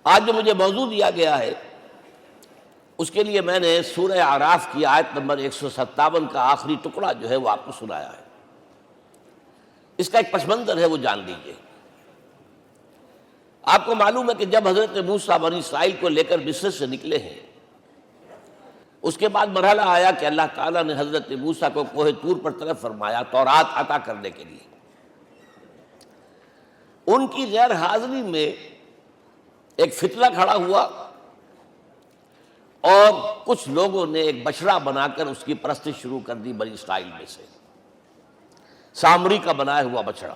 آج جو مجھے موضوع دیا گیا ہے اس کے لیے میں نے سورہ اعراف کی آیت نمبر 157 کا آخری ٹکڑا جو ہے وہ آپ کو سنایا ہے۔ اس کا ایک پس منظر ہے وہ جان لیجیے۔ آپ کو معلوم ہے کہ جب حضرت موسیٰ بنی اسرائیل کو لے کر مصر سے نکلے ہیں، اس کے بعد مرحلہ آیا کہ اللہ تعالیٰ نے حضرت موسیٰ کو کوہ طور پر طلب فرمایا تورات عطا کرنے کے لیے۔ ان کی غیر حاضری میں ایک فتنہ کھڑا ہوا اور کچھ لوگوں نے ایک بچڑا بنا کر اس کی پرستش شروع کر دی بنی اسرائیل میں سے، سامری کا بنایا ہوا بچڑا۔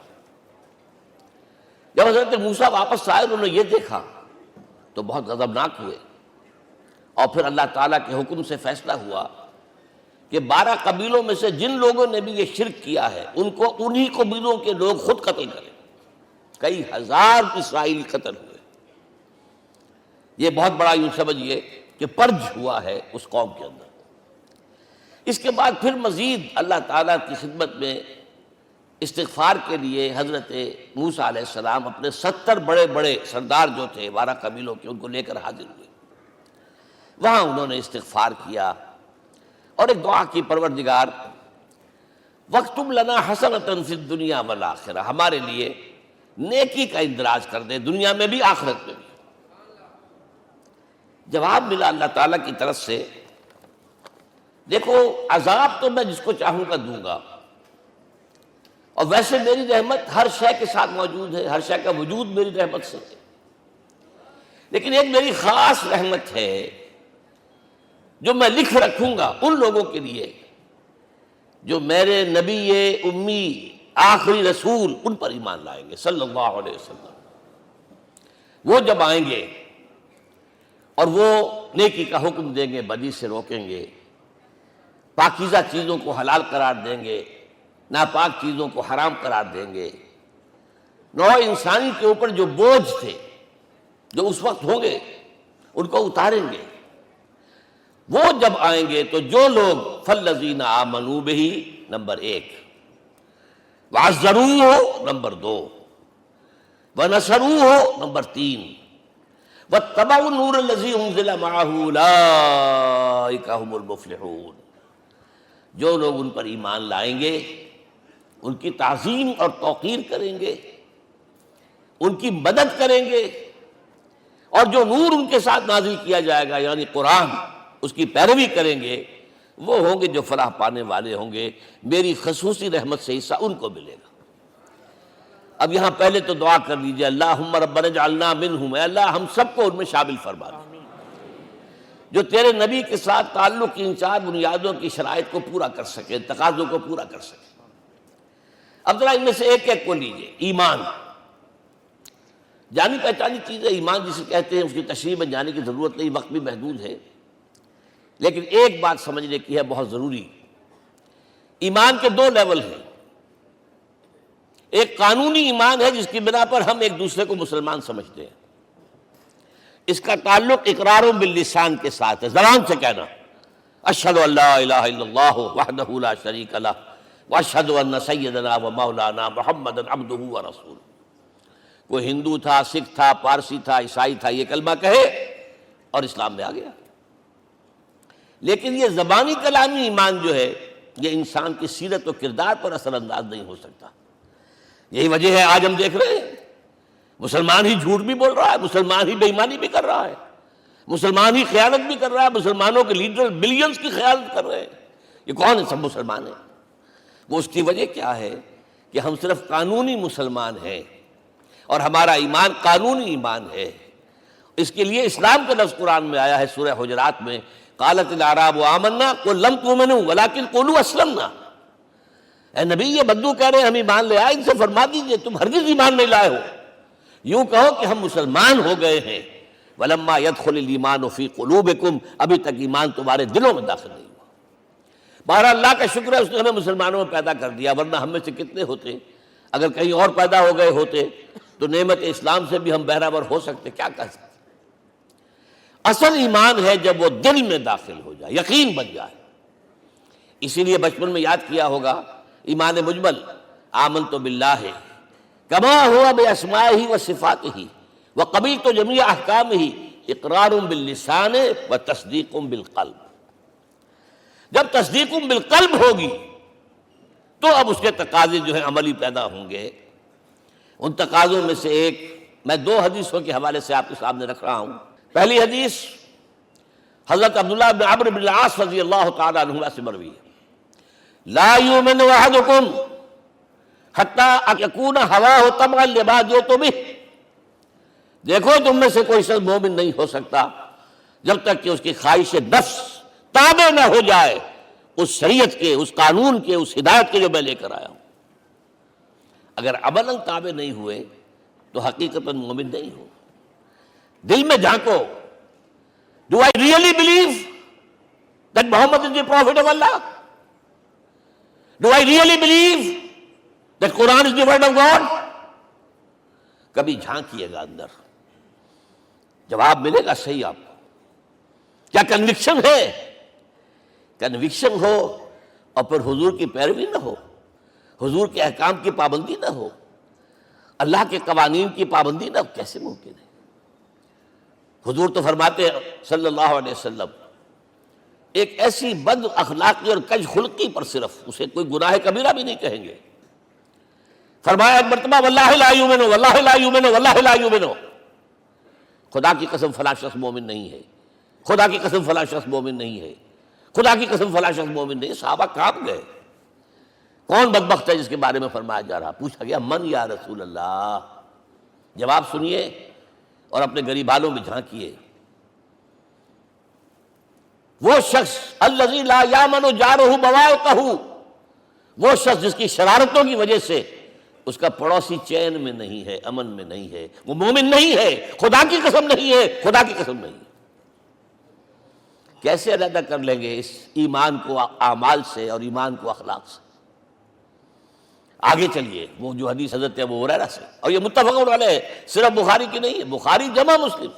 جب حضرت موسیٰ واپس آئے انہوں نے یہ دیکھا تو بہت غضبناک ہوئے، اور پھر اللہ تعالیٰ کے حکم سے فیصلہ ہوا کہ 12 قبیلوں میں سے جن لوگوں نے بھی یہ شرک کیا ہے ان کو انہی قبیلوں کے لوگ خود قتل کریں۔ کئی ہزار اسرائیلی قتل ہوئے۔ یہ بہت بڑا یوں سمجھیے کہ پرج ہوا ہے اس قوم کے اندر۔ اس کے بعد پھر مزید اللہ تعالیٰ کی خدمت میں استغفار کے لیے حضرت موسیٰ علیہ السلام اپنے 70 بڑے بڑے سردار جو تھے 12 قبیلوں کے ان کو لے کر حاضر ہوئے۔ وہاں انہوں نے استغفار کیا اور ایک دعا کی، پروردگار وَاكْتُبْ لَنَا حَسَنَةً فِي الدُّنْيَا وَالْآخِرَةِ، ہمارے لیے نیکی کا اندراج کر دے دنیا میں بھی آخرت میں بھی۔ جواب ملا اللہ تعالیٰ کی طرف سے، دیکھو عذاب تو میں جس کو چاہوں گا دوں گا، اور ویسے میری رحمت ہر شے کے ساتھ موجود ہے، ہر شے کا وجود میری رحمت سے ہے، لیکن ایک میری خاص رحمت ہے جو میں لکھ رکھوں گا ان لوگوں کے لیے جو میرے نبی امی آخری رسول ان پر ایمان لائیں گے صلی اللہ علیہ وسلم۔ وہ جب آئیں گے اور وہ نیکی کا حکم دیں گے، بدی سے روکیں گے، پاکیزہ چیزوں کو حلال قرار دیں گے، ناپاک چیزوں کو حرام قرار دیں گے، نوع انسانی کے اوپر جو بوجھ تھے جو اس وقت ہوں گے ان کو اتاریں گے۔ وہ جب آئیں گے تو جو لوگ فَالَّذِينَ آمَنُوا بِهِ نمبر 1، وَعَزَّرُوهُ نمبر 2، وَنَصَرُوهُ نمبر 3، وَاتَّبَعُوا النُّورَ الَّذِي أُنزِلَ مَعَهُ أُولَٰئِكَ هُمُ الْمُفْلِحُونَ، جو لوگ ان پر ایمان لائیں گے ان کی تعظیم اور توقیر کریں گے، ان کی مدد کریں گے، اور جو نور ان کے ساتھ نازل کیا جائے گا یعنی قرآن، اس کی پیروی کریں گے، وہ ہوں گے جو فلاح پانے والے ہوں گے، میری خصوصی رحمت سے حصہ ان کو ملے گا۔ اب یہاں پہلے تو دعا کر لیجئے اللہم ربنا اجعلنا منہم، اے اللہ ہم سب کو ان میں شامل فرما دے جو تیرے نبی کے ساتھ تعلق کی ان 4 بنیادوں کی شرائط کو پورا کر سکے، تقاضوں کو پورا کر سکے۔ اب ذرا ان میں سے ایک ایک کو لیجئے۔ ایمان جانی پہچانی چیز ہے، ایمان جسے کہتے ہیں، اس کی تشریح میں جانے کی ضرورت نہیں، وقت بھی محدود ہے، لیکن ایک بات سمجھنے کی ہے بہت ضروری۔ ایمان کے 2 لیول ہیں، ایک قانونی ایمان ہے جس کی بنا پر ہم ایک دوسرے کو مسلمان سمجھتے ہیں، اس کا تعلق اقرار باللسان کے ساتھ ہے، زبان سے کہنا اشہد ان لا الہ الا اللہ وحدہ لا شریک لہ واشہد ان سیدنا و مولانا محمدا عبدہ ورسولہ۔ کوئی ہندو تھا، سکھ تھا، پارسی تھا، عیسائی تھا، یہ کلمہ کہے اور اسلام میں آ گیا۔ لیکن یہ زبانی کلامی ایمان جو ہے یہ انسان کی سیرت و کردار پر اثر انداز نہیں ہو سکتا۔ یہی وجہ ہے آج ہم دیکھ رہے ہیں مسلمان ہی جھوٹ بھی بول رہا ہے، مسلمان ہی بے ایمانی بھی کر رہا ہے، مسلمان ہی خیانت بھی کر رہا ہے، مسلمانوں کے لیڈر بلینز کی خیانت کر رہے ہیں۔ یہ کون ہے؟ سب مسلمان ہیں۔ وہ اس کی وجہ کیا ہے کہ ہم صرف قانونی مسلمان ہیں اور ہمارا ایمان قانونی ایمان ہے۔ اس کے لیے اسلام کا لفظ قرآن میں آیا ہے سورہ حجرات میں، قالت الاعراب آمنا قل لم تؤمنوا ولکن قولوا اسلمنا۔ اے نبی یہ بدو کہہ رہے ہیں ہم ایمان لے آئے، ان سے فرما دیجئے تم ہرگز ایمان نہیں لائے ہو، یوں کہو کہ ہم مسلمان ہو گئے ہیں۔ ولما يدخل الايمان في قلوبكم، ابھی تک ایمان تمہارے دلوں میں داخل نہیں ہوا۔ بہرحال اللہ کا شکر ہے اس نے ہمیں مسلمانوں میں پیدا کر دیا، ورنہ ہم میں سے کتنے ہوتے اگر کہیں اور پیدا ہو گئے ہوتے تو نعمت اسلام سے بھی ہم بہرہ ہو سکتے، کیا کہہ سکتے۔ اصل ایمان ہے جب وہ دل میں داخل ہو جائے، یقین بن جائے۔ اسی لیے بچپن میں یاد کیا ہوگا ایمان مجمل، آمنت باللہ کما ہوا باسمائہ و صفاتہ وقبیلۃ جمیع احکامہ اقرار باللسان و تصدیق بالقلب. جب تصدیق بالقلب ہوگی تو اب اس کے تقاضے جو ہیں عملی پیدا ہوں گے. ان تقاضوں میں سے ایک میں 2 حدیثوں کے حوالے سے آپ کے سامنے رکھ رہا ہوں. پہلی حدیث حضرت عبداللہ بن عمرو بن العاص رضی اللہ تعالیٰ عنہما سے مروی ہے. لا یؤمن احدکم حتی یکون ہواہ تبعا لما جئت بہ. دیکھو تم میں سے کوئی شخص مومن نہیں ہو سکتا جب تک کہ اس کی خواہش نفس تابع نہ ہو جائے اس شریعت کے، اس قانون کے، اس ہدایت کے جو میں لے کر آیا ہوں. اگر عملاً تابع نہیں ہوئے تو حقیقتاً مومن نہیں ہو. دل میں جھانکو. Do I really believe that Muhammad is the prophet of Allah? Do I really believe that Quran is the word of God? کبھی جھانکیے گا اندر، جواب ملے گا صحیح آپ کو. کیا کنوکشن ہے؟ کنوکشن ہو اور پھر حضور کی پیروی نہ ہو، حضور کے احکام کی پابندی نہ ہو، اللہ کے قوانین کی پابندی نہ ہو، کیسے ممکن ہے؟ حضور تو فرماتے ہیں صلی اللہ علیہ وسلم ایک ایسی بد اخلاقی اور کج خلقی پر صرف اسے کوئی گناہ کبیرہ بھی نہیں کہیں گے. فرمایا ایک مرتبہ واللہ لا یؤمن واللہ لا یؤمن واللہ لا یؤمن، خدا کی قسم فلاں شخص مومن نہیں ہے، خدا کی قسم فلاں شخص مومن نہیں ہے، خدا کی قسم فلاں شخص مومن نہیں. صحابہ کانپ گئے. کون بدبخت ہے جس کے بارے میں فرمایا جا رہا؟ پوچھا گیا من یا رسول اللہ. جواب سنیے اور اپنے غریب حالوں میں جھانکیے. وہ شخص الذی لا یامن جارہ بوائقہ، وہ شخص جس کی شرارتوں کی وجہ سے اس کا پڑوسی چین میں نہیں ہے، امن میں نہیں ہے، وہ مومن نہیں ہے. خدا کی قسم نہیں ہے، خدا کی قسم نہیں ہے. کیسے علیحدہ کر لیں گے اس ایمان کو اعمال سے اور ایمان کو اخلاق سے؟ آگے چلیے. وہ جو حدیث حضرت ابو ہریرہ سے، اور یہ متفق علیہ ہے، صرف بخاری کی نہیں ہے، بخاری جمع مسلم.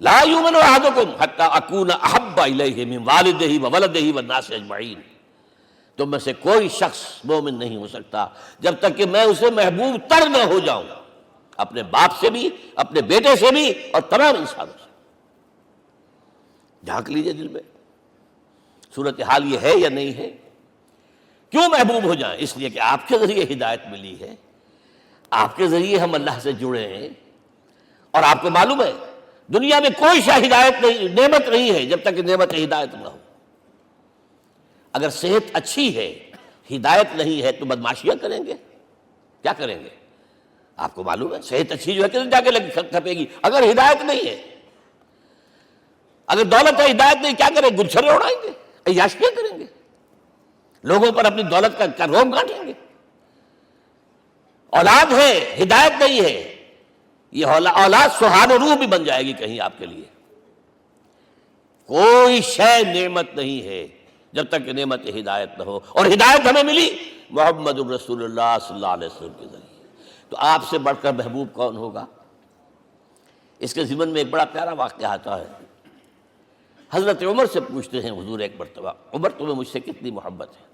لا یؤمن احدکم حتی اکون احب الیہ من والدہ وولدہ والناس اجمعین. تم میں سے کوئی شخص مومن نہیں ہو سکتا جب تک کہ میں اسے محبوب تر نہ ہو جاؤں، اپنے باپ سے بھی، اپنے بیٹے سے بھی، اور تمام انسانوں سے. جھانک لیجئے دل میں صورتحال یہ ہے یا نہیں ہے. کیوں محبوب ہو جائیں؟ اس لیے کہ آپ کے ذریعے ہدایت ملی ہے، آپ کے ذریعے ہم اللہ سے جڑے ہیں. اور آپ کو معلوم ہے دنیا میں کوئی شاہ ہدایت نہیں، نعمت نہیں ہے جب تک کہ نعمت ہدایت نہ ہو. اگر صحت اچھی ہے، ہدایت نہیں ہے، تو بدماشیاں کریں گے. کیا کریں گے؟ آپ کو معلوم ہے صحت اچھی جو ہے کدھر جا کے کھپے گی اگر ہدایت نہیں ہے. اگر دولت ہے، ہدایت نہیں، کیا کریں؟ گلچھرے اڑائیں گے، عیاشیاں کریں گے، لوگوں پر اپنی دولت کا روب گانٹیں گے. اولاد ہے، ہدایت نہیں ہے، یہ اولاد سہان روح بھی بن جائے گی کہیں آپ کے لیے. کوئی شے نعمت نہیں ہے جب تک کہ نعمت ہدایت نہ ہو. اور ہدایت ہمیں ملی محمد رسول اللہ صلی اللہ علیہ وسلم کے ذریعے. تو آپ سے بڑھ کر محبوب کون ہوگا؟ اس کے ضمن میں ایک بڑا پیارا واقعہ آتا ہے. حضرت عمر سے پوچھتے ہیں حضور ایک مرتبہ، عمر تمہیں مجھ سے کتنی محبت ہے؟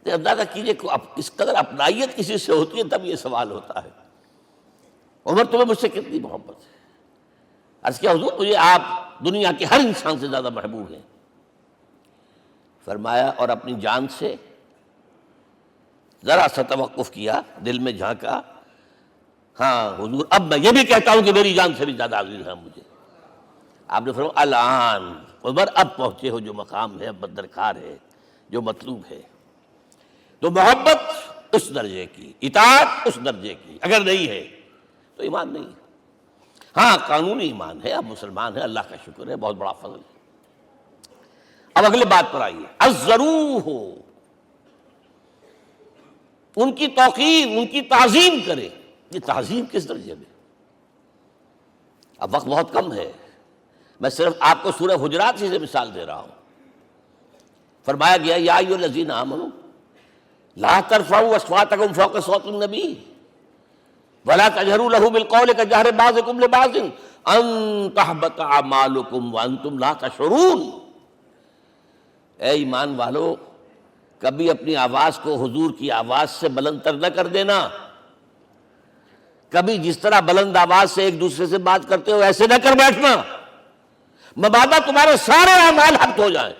اندازہ کیجئے کہ اس قدر اپنائیت کسی سے ہوتی ہے تب یہ سوال ہوتا ہے. عمر تمہیں مجھ سے کتنی محبت ہے؟ عرض کیا حضور مجھے آپ دنیا کے ہر انسان سے زیادہ محبوب ہیں. فرمایا اور اپنی جان سے؟ ذرا سا توقف کیا، دل میں جھانکا. ہاں حضور اب میں یہ بھی کہتا ہوں کہ میری جان سے بھی زیادہ عزیز ہے مجھے. آپ نے فرمایا الان عمر اب پہنچے ہو جو مقام ہے، اب درکار ہے، جو مطلوب ہے. تو محبت اس درجے کی، اطاعت اس درجے کی اگر نہیں ہے تو ایمان نہیں ہے. ہاں قانونی ایمان ہے، اب مسلمان ہے، اللہ کا شکر ہے، بہت بڑا فضل ہے. اب اگلے بات پر آئیے. الضروح، ان کی توقیر، ان کی تعظیم کرے. یہ تعظیم کس درجے میں؟ اب وقت بہت کم ہے، میں صرف آپ کو سورہ حجرات سے مثال دے رہا ہوں. فرمایا گیا یا ایھا الذین آمنوا لا ترفعوا اصواتکم فوق صوت النبی ولا تجہروا لہ بالقول کجہر بعضکم لبعض ان تحبط اعمالکم وانتم لا تشعرون. اے ایمان والو، کبھی اپنی آواز کو حضور کی آواز سے بلند تر نہ کر دینا، کبھی جس طرح بلند آواز سے ایک دوسرے سے بات کرتے ہو ایسے نہ کر بیٹھنا، مبادا تمہارے سارے اعمال حق ہو جائیں۔